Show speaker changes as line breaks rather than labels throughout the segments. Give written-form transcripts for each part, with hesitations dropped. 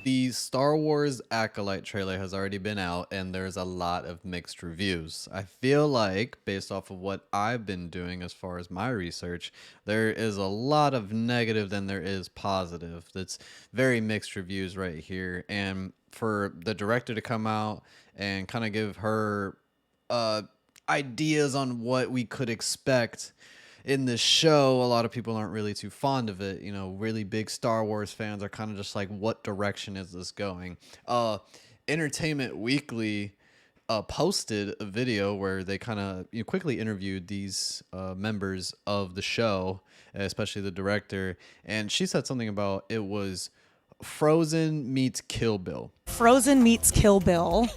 The Star Wars Acolyte trailer has already been out, and there's a lot of mixed reviews. I feel like, based off of what I've been doing as far as my research, there is a lot of negative than there is positive. That's very mixed reviews right here. And for the director to come out and kind of give her uh, ideas on what we could expect in this show, a lot of people aren't really too fond of it. You know, really big Star Wars fans are kind of just like, what direction is this going? Entertainment Weekly posted a video where they kind of quickly interviewed these members of the show, especially the director, and she said something about it was Frozen meets Kill Bill.
Frozen meets Kill Bill.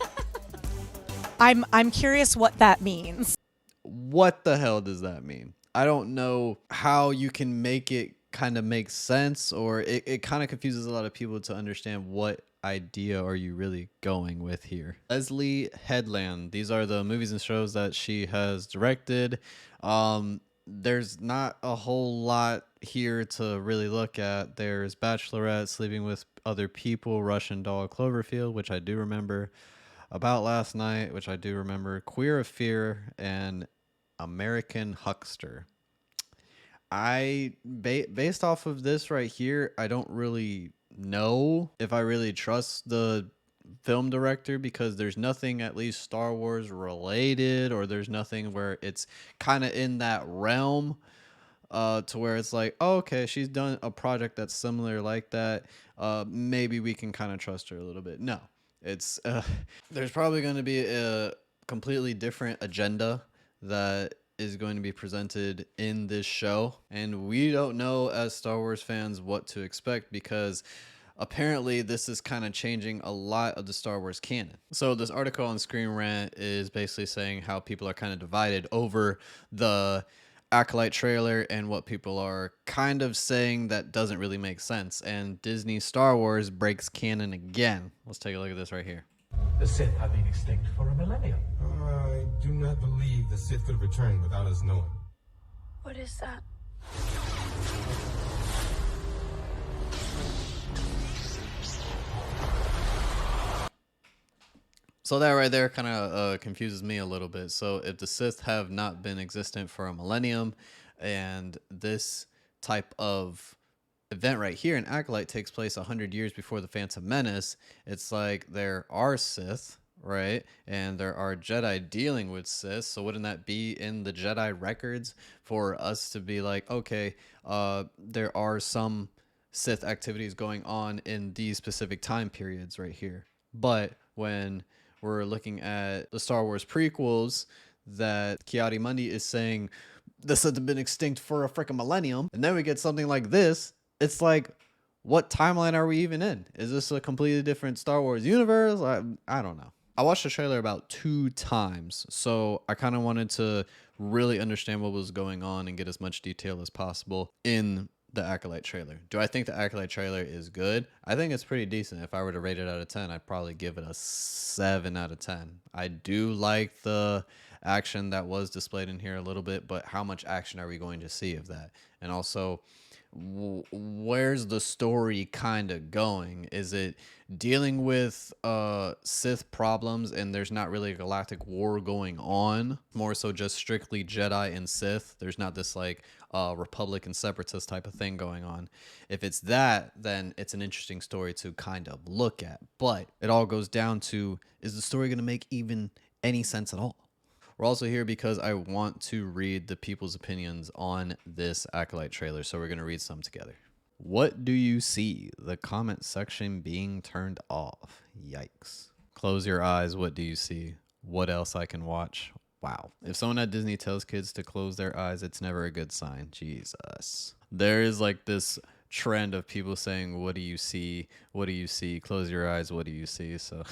I'm curious what that means.
What the hell does that mean? I don't know how you can make it kind of make sense, or it kind of confuses a lot of people to understand what idea are you really going with here. Leslie Headland, these are the movies and shows that she has directed. There's not a whole lot here to really look at. There's Bachelorette, Sleeping with Other People, Russian Doll, Cloverfield, which I do remember, About Last Night, which I do remember, Queer of Fear, and American Huckster. Based off of this right here, I don't really know if I really trust the film director, because there's nothing at least Star Wars related, or there's nothing where it's kind of in that realm to where it's like, oh, okay, she's done a project that's similar like that. Maybe we can kind of trust her a little bit. No, it's there's probably going to be a completely different agenda that is going to be presented in this show, and we don't know as Star Wars fans what to expect, because apparently this is kind of changing a lot of the Star Wars canon. So this article on Screen Rant is basically saying how people are kind of divided over the Acolyte trailer and what people are kind of saying that doesn't really make sense, and Disney Star Wars breaks canon again. Let's take a look at this right here.
The Sith have been extinct for a millennium.
I do not believe the Sith could return without us knowing.
What is that?
So that right there kind of confuses me a little bit. So if the Sith have not been existent for a millennium, and this type of event right here in Acolyte takes place 100 years before the Phantom Menace, it's like there are Sith, right? And there are Jedi dealing with Sith. So wouldn't that be in the Jedi records for us to be like, okay, there are some Sith activities going on in these specific time periods right here. But when we're looking at the Star Wars prequels, that Ki-Adi-Mundi is saying the Sith have been extinct for a freaking millennium, and then we get something like this, it's like, what timeline are we even in? Is this a completely different Star Wars universe? I don't know. I watched the trailer about 2 times, so I kind of wanted to really understand what was going on and get as much detail as possible in the Acolyte trailer. Do I think the Acolyte trailer is good? I think it's pretty decent. If I were to rate it out of 10, I'd probably give it a 7 out of 10. I do like the action that was displayed in here a little bit, but how much action are we going to see of that? And also, where's the story kind of going? Is it dealing with Sith problems and there's not really a galactic war going on, more so just strictly Jedi and Sith? There's not this like Republic and Separatist type of thing going on. If it's that, then it's an interesting story to kind of look at, but it all goes down to, is the story going to make even any sense at all? We're also here because I want to read the people's opinions on this Acolyte trailer, so we're going to read some together. What do you see? The comment section being turned off. Yikes. Close your eyes. What do you see? What else I can watch? Wow. If someone at Disney tells kids to close their eyes, it's never a good sign. Jesus. There is like this trend of people saying, what do you see? What do you see? Close your eyes. What do you see? So...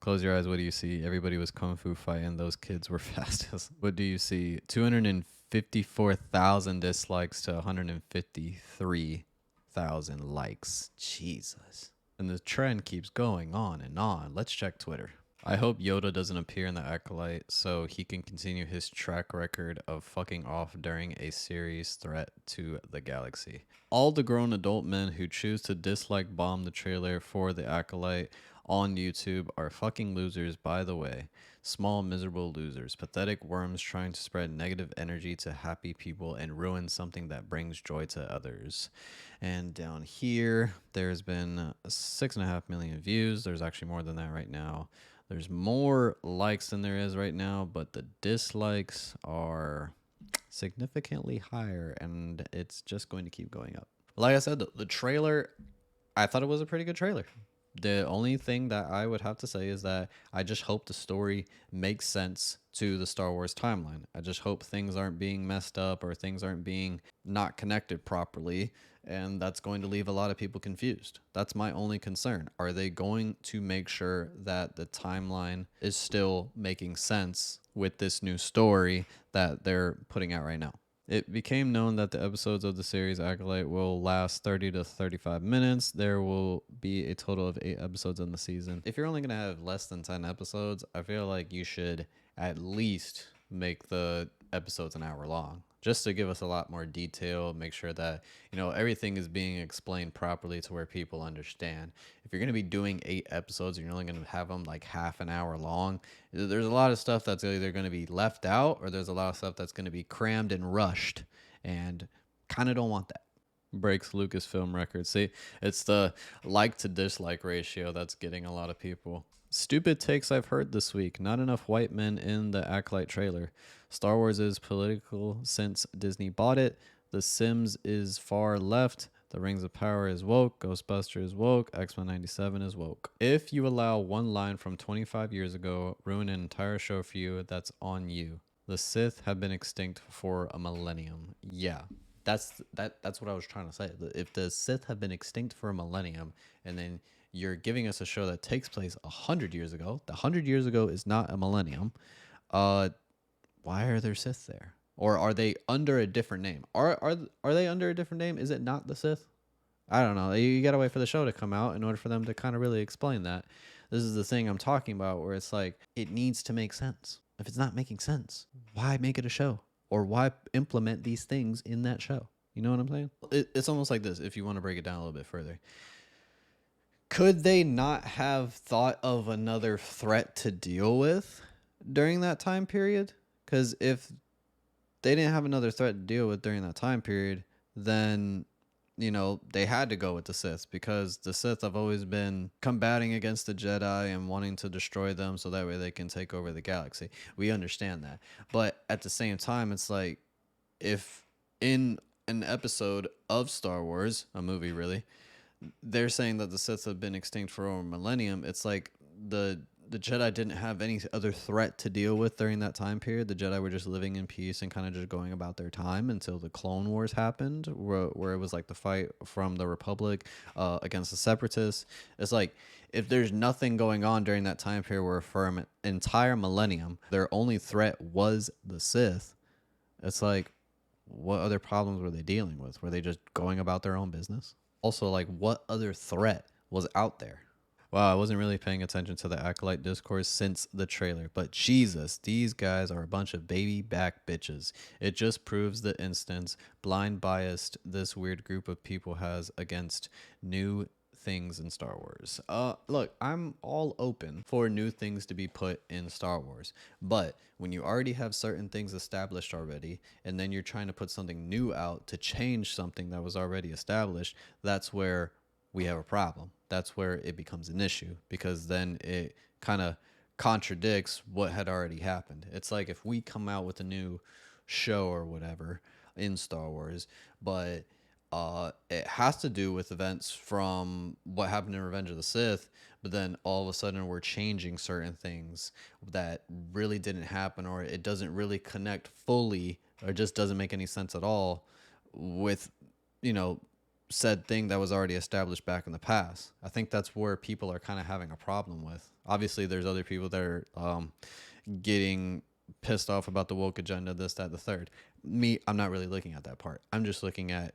Close your eyes. What do you see? Everybody was kung fu fighting. Those kids were fast. What do you see? 254,000 dislikes to 153,000 likes. Jesus. And the trend keeps going on and on. Let's check Twitter. I hope Yoda doesn't appear in the Acolyte so he can continue his track record of fucking off during a serious threat to the galaxy. All the grown adult men who choose to dislike bomb the trailer for the Acolyte on YouTube are fucking losers, by the way. Small, miserable losers. Pathetic worms trying to spread negative energy to happy people and ruin something that brings joy to others. And down here, there's been 6.5 million views. There's actually more than that right now. There's more likes than there is right now, but the dislikes are significantly higher, and it's just going to keep going up. Like I said, the trailer, I thought it was a pretty good trailer. The only thing that I would have to say is that I just hope the story makes sense to the Star Wars timeline. I just hope things aren't being messed up or things aren't being not connected properly, and that's going to leave a lot of people confused. That's my only concern. Are they going to make sure that the timeline is still making sense with this new story that they're putting out right now? It became known that the episodes of the series Acolyte will last 30 to 35 minutes. There will be a total of 8 episodes in the season. If you're only going to have less than 10 episodes, I feel like you should at least make the episodes an hour long, just to give us a lot more detail, make sure that, you know, everything is being explained properly to where people understand. If you're going to be doing 8 episodes and you're only going to have them like half an hour long, there's a lot of stuff that's either going to be left out or there's a lot of stuff that's going to be crammed and rushed, and kind of don't want that. Breaks Lucasfilm records. See, it's the like to dislike ratio that's getting a lot of people. Stupid takes I've heard this week. Not enough white men in the Acolyte trailer. Star Wars is political since Disney bought it. The Sims is far left. The Rings of Power is woke. Ghostbusters is woke. X-Men 97 is woke. If you allow one line from 25 years ago ruin an entire show for you, that's on you. The Sith have been extinct for a millennium. Yeah. That's what I was trying to say. If the Sith have been extinct for a millennium, and then you're giving us a show that takes place 100 years ago, the 100 years ago is not a millennium. Why are there Sith there? Or are they under a different name? Are they under a different name? Is it not the Sith? I don't know. You gotta wait for the show to come out in order for them to kind of really explain that. This is the thing I'm talking about, where it's like it needs to make sense. If it's not making sense, why make it a show? Or why implement these things in that show? You know what I'm saying? It's almost like this, if you want to break it down a little bit further. Could they not have thought of another threat to deal with during that time period? Because if they didn't have another threat to deal with during that time period, then, you know, they had to go with the Sith, because the Sith have always been combating against the Jedi and wanting to destroy them so that way they can take over the galaxy. We understand that. But at the same time, it's like, if in an episode of Star Wars, a movie really, they're saying that the Sith have been extinct for over a millennium, it's like the Jedi didn't have any other threat to deal with during that time period. The Jedi were just living in peace and kind of just going about their time until the Clone Wars happened, where it was like the fight from the Republic against the Separatists. It's like, if there's nothing going on during that time period where for an entire millennium, their only threat was the Sith, it's like, what other problems were they dealing with? Were they just going about their own business? Also, like, what other threat was out there? Wow, I wasn't really paying attention to the Acolyte discourse since the trailer, but Jesus, these guys are a bunch of baby back bitches. It just proves the instance blind biased this weird group of people has against new things in Star Wars. Look, I'm all open for new things to be put in Star Wars, but when you already have certain things established already, and then you're trying to put something new out to change something that was already established, that's where we have a problem. That's where it becomes an issue, because then it kind of contradicts what had already happened. It's like if we come out with a new show or whatever in Star Wars, but it has to do with events from what happened in Revenge of the Sith, but then all of a sudden we're changing certain things that really didn't happen, or it doesn't really connect fully, or just doesn't make any sense at all with, you know, said thing that was already established back in the past. I think that's where people are kind of having a problem with. Obviously, there's other people that are getting pissed off about the woke agenda, this, that, the third. Me, I'm not really looking at that part. I'm just looking at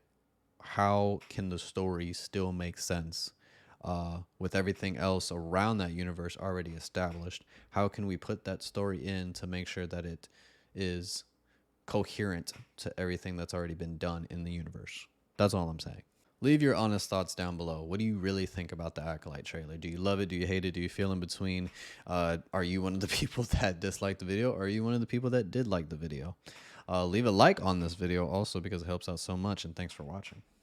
how can the story still make sense with everything else around that universe already established, how can we put that story in to make sure that it is coherent to everything that's already been done in the universe? That's all I'm saying. Leave your honest thoughts down below. What do you really think about the Acolyte trailer? Do you love it? Do you hate it? Do you feel in between? Are you one of the people that disliked the video, or are you one of the people that did like the video? Leave a like on this video also, because it helps out so much, and thanks for watching.